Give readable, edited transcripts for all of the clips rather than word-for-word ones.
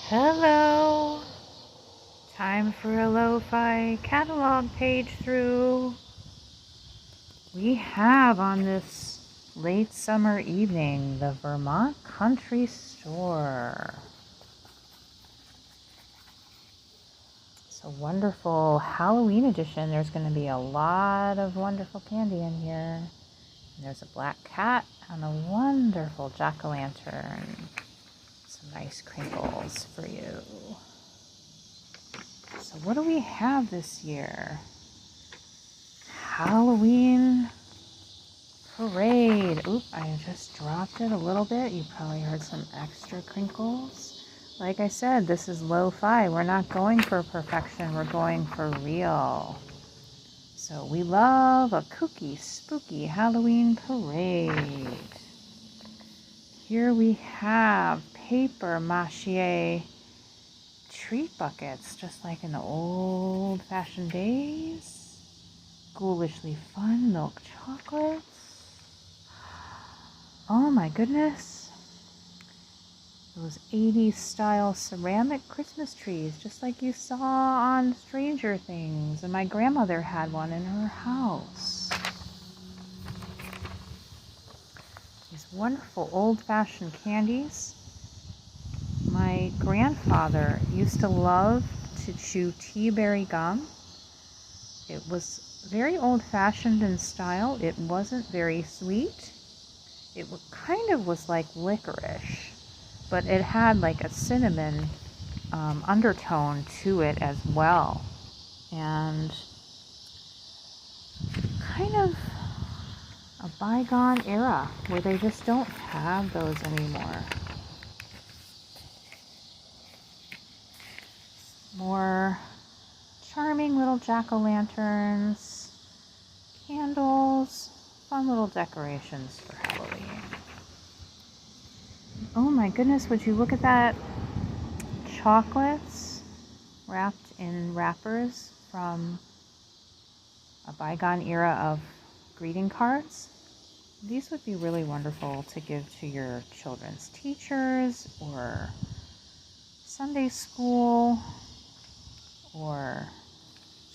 Hello! Time for a lo-fi catalog page through. We have on this late summer evening the Vermont Country Store. It's a wonderful Halloween edition. There's going to be a lot of wonderful candy in here. And there's a black cat and a wonderful jack-o'-lantern. Some nice crinkles for you. So what do we have this year? Halloween parade. Oop, I just dropped it a little bit. You probably heard some extra crinkles. Like I said, this is lo-fi. We're not going for perfection. We're going for real. So we love a kooky, spooky Halloween parade. Here we have paper mache treat buckets, just like in the old-fashioned days. Ghoulishly fun milk chocolates. Oh my goodness. Those 80s style ceramic Christmas trees, just like you saw on Stranger Things. And my grandmother had one in her house. These wonderful old-fashioned candies. My grandfather used to love to chew tea berry gum. It was very old-fashioned in style. It wasn't very sweet. It kind of was like licorice, but it had like a cinnamon undertone to it as well. And kind of a bygone era where they just don't have those anymore. More charming little jack-o'-lanterns, candles, fun little decorations for Halloween. Oh my goodness, would you look at that? Chocolates wrapped in wrappers from a bygone era of greeting cards. These would be really wonderful to give to your children's teachers or Sunday school, or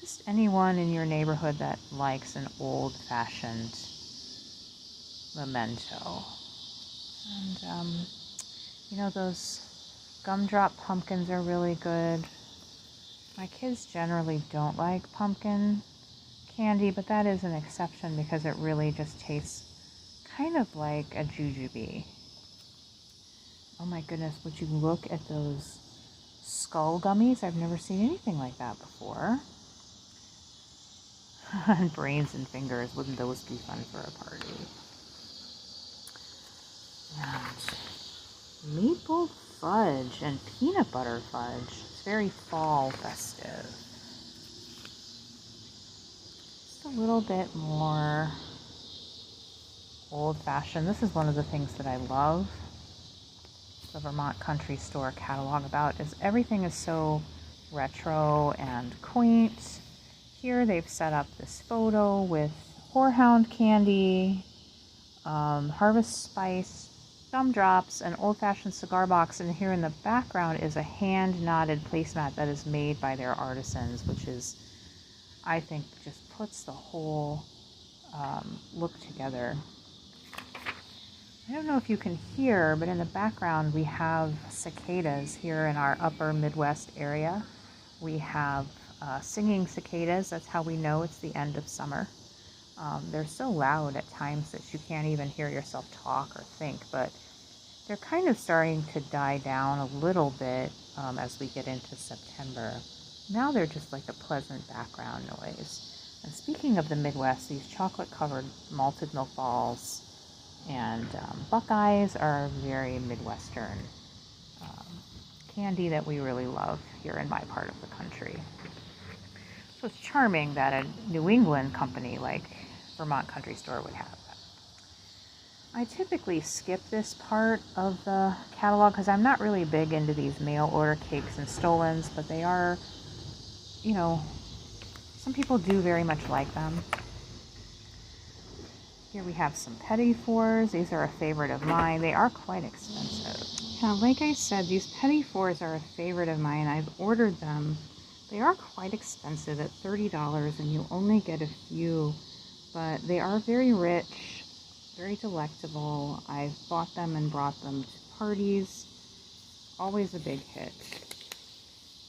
just anyone in your neighborhood that likes an old-fashioned memento. And, you know, those gumdrop pumpkins are really good. My kids generally don't like pumpkin candy, but that is an exception because it really just tastes kind of like a jujube. Oh my goodness, would you look at those skull gummies? I've never seen anything like that before. And brains and fingers, wouldn't those be fun for a party? And maple fudge and peanut butter fudge. It's very fall festive. Just a little bit more old-fashioned. This is one of the things that I love the Vermont Country Store catalog about, is everything is so retro and quaint. Here they've set up this photo with horehound candy, harvest spice, gumdrops, an old-fashioned cigar box, and here in the background is a hand-knotted placemat that is made by their artisans, which is, I think, just puts the whole look together. I don't know if you can hear, but in the background we have cicadas here in our upper Midwest area. We have singing cicadas. That's how we know it's the end of summer. They're so loud at times that you can't even hear yourself talk or think, but they're kind of starting to die down a little bit as we get into September. Now they're just like a pleasant background noise. And speaking of the Midwest, these chocolate-covered malted milk balls and Buckeyes are very Midwestern candy that we really love here in my part of the country. So it's charming that a New England company like Vermont Country Store would have that. I typically skip this part of the catalog because I'm not really big into these mail order cakes and stolons, but they are, you know, some people do very much like them. Here we have some petit fours. These are a favorite of mine. They are quite expensive. Yeah, like I said, these petit fours are a favorite of mine. I've ordered them. They are quite expensive at $30, and you only get a few, but they are very rich, very delectable. I've bought them and brought them to parties. Always a big hit.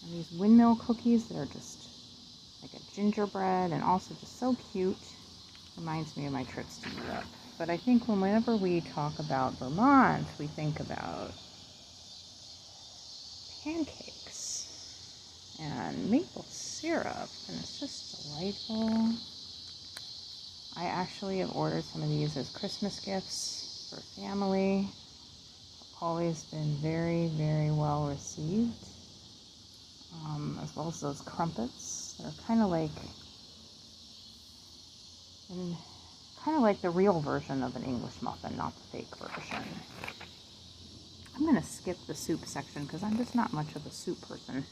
And these windmill cookies that are just like a gingerbread and also just so cute. Reminds me of my trips to Europe. But I think whenever we talk about Vermont, we think about pancakes and maple syrup, and it's just delightful. I actually have ordered some of these as Christmas gifts for family. Always been very, very well received. As well as those crumpets. They're kind of like the real version of an English muffin, not the fake version. I'm going to skip the soup section because I'm just not much of a soup person.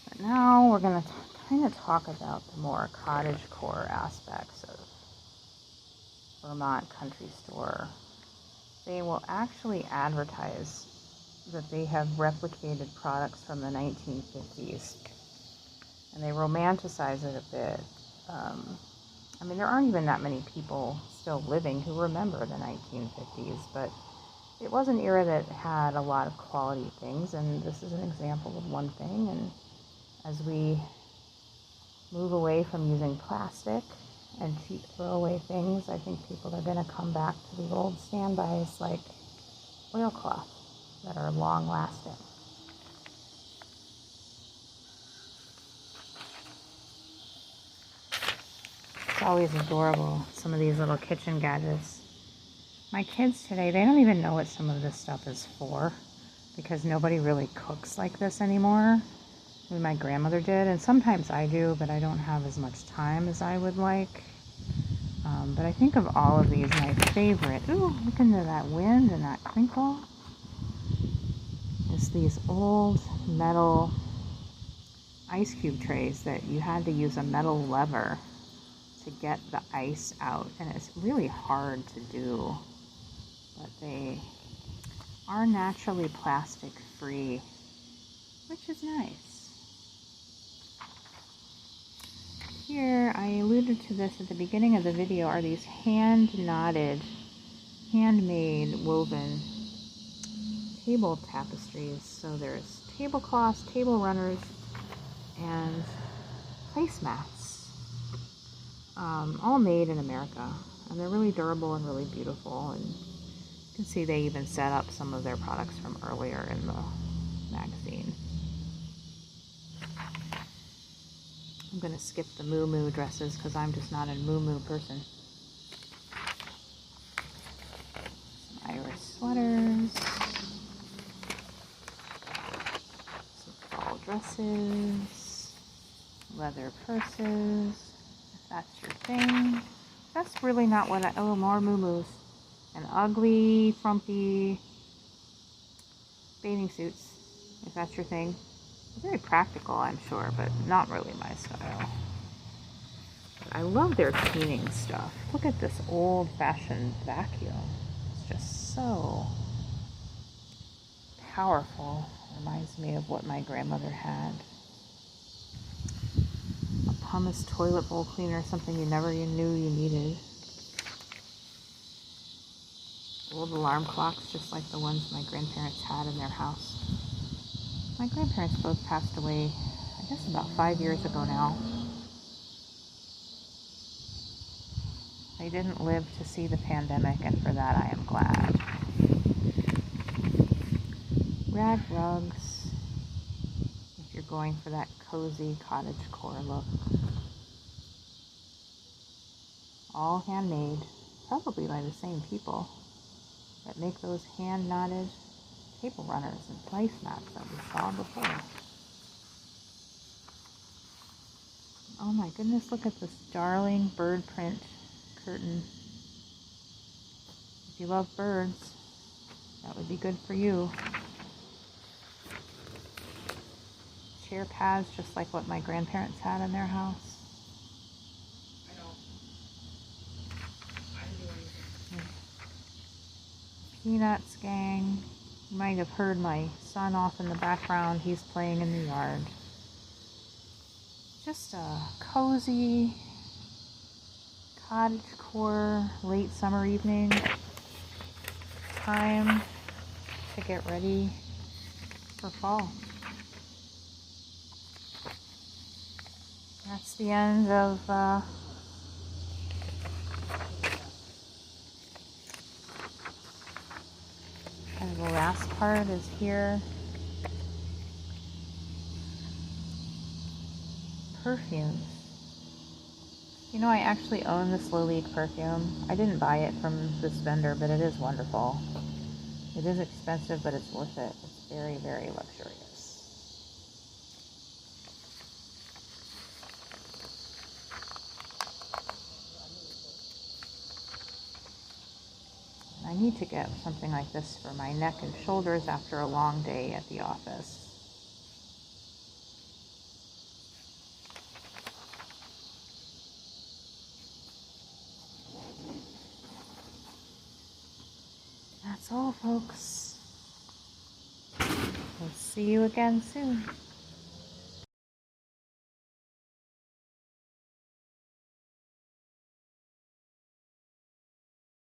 But now we're going to kind of talk about the more cottagecore aspects of Vermont country store. They will actually advertise that they have replicated products from the 1950s, and they romanticize it a bit. I mean, there aren't even that many people still living who remember the 1950s, but it was an era that had a lot of quality things, and this is an example of one thing. And as we move away from using plastic and cheap throwaway things, I think people are going to come back to the old standbys like oilcloth that are long lasting. It's always adorable, some of these little kitchen gadgets. My kids today, they don't even know what some of this stuff is for, because nobody really cooks like this anymore. I mean, my grandmother did, and sometimes I do, but I don't have as much time as I would like. But I think of all of these, my favorite, ooh, look into that wind and that crinkle, is these old metal ice cube trays that you had to use a metal lever to get the ice out, and it's really hard to do, but they are naturally plastic free, which is nice. Here, I alluded to this at the beginning of the video, are these hand-knotted, handmade woven table tapestries. So there's tablecloths, table runners, and placemats, all made in America, and they're really durable and really beautiful. And you can see they even set up some of their products from earlier in the magazine. I'm going to skip the moo-moo dresses because I'm just not a moo-moo person. Some Irish sweaters, some fall dresses, leather purses, if that's your thing. That's really not what I, oh, more moo-moos. And ugly, frumpy bathing suits, if that's your thing. Very practical, I'm sure, but not really my style. But I love their cleaning stuff. Look at this old-fashioned vacuum. It's just so powerful. Reminds me of what my grandmother had. A pumice toilet bowl cleaner, something you never even knew you needed. Old alarm clocks, just like the ones my grandparents had in their house. My grandparents both passed away, I guess about 5 years ago now. They didn't live to see the pandemic, and for that I am glad. Rag rugs, if you're going for that cozy cottagecore look. All handmade, probably by the same people that make those hand-knotted table runners and placemats that we saw before. Oh my goodness, look at this darling bird print curtain. If you love birds, that would be good for you. Chair pads, just like what my grandparents had in their house. Peanuts gang. You might have heard my son off in the background. He's playing in the yard. Just a cozy cottagecore late summer evening. Time to get ready for fall. That's the end of and the last part is here. Perfumes. You know, I actually own this Lolique perfume. I didn't buy it from this vendor, but it is wonderful. It is expensive, but it's worth it. It's very, very luxurious. I need to get something like this for my neck and shoulders after a long day at the office. That's all, folks. We'll see you again soon.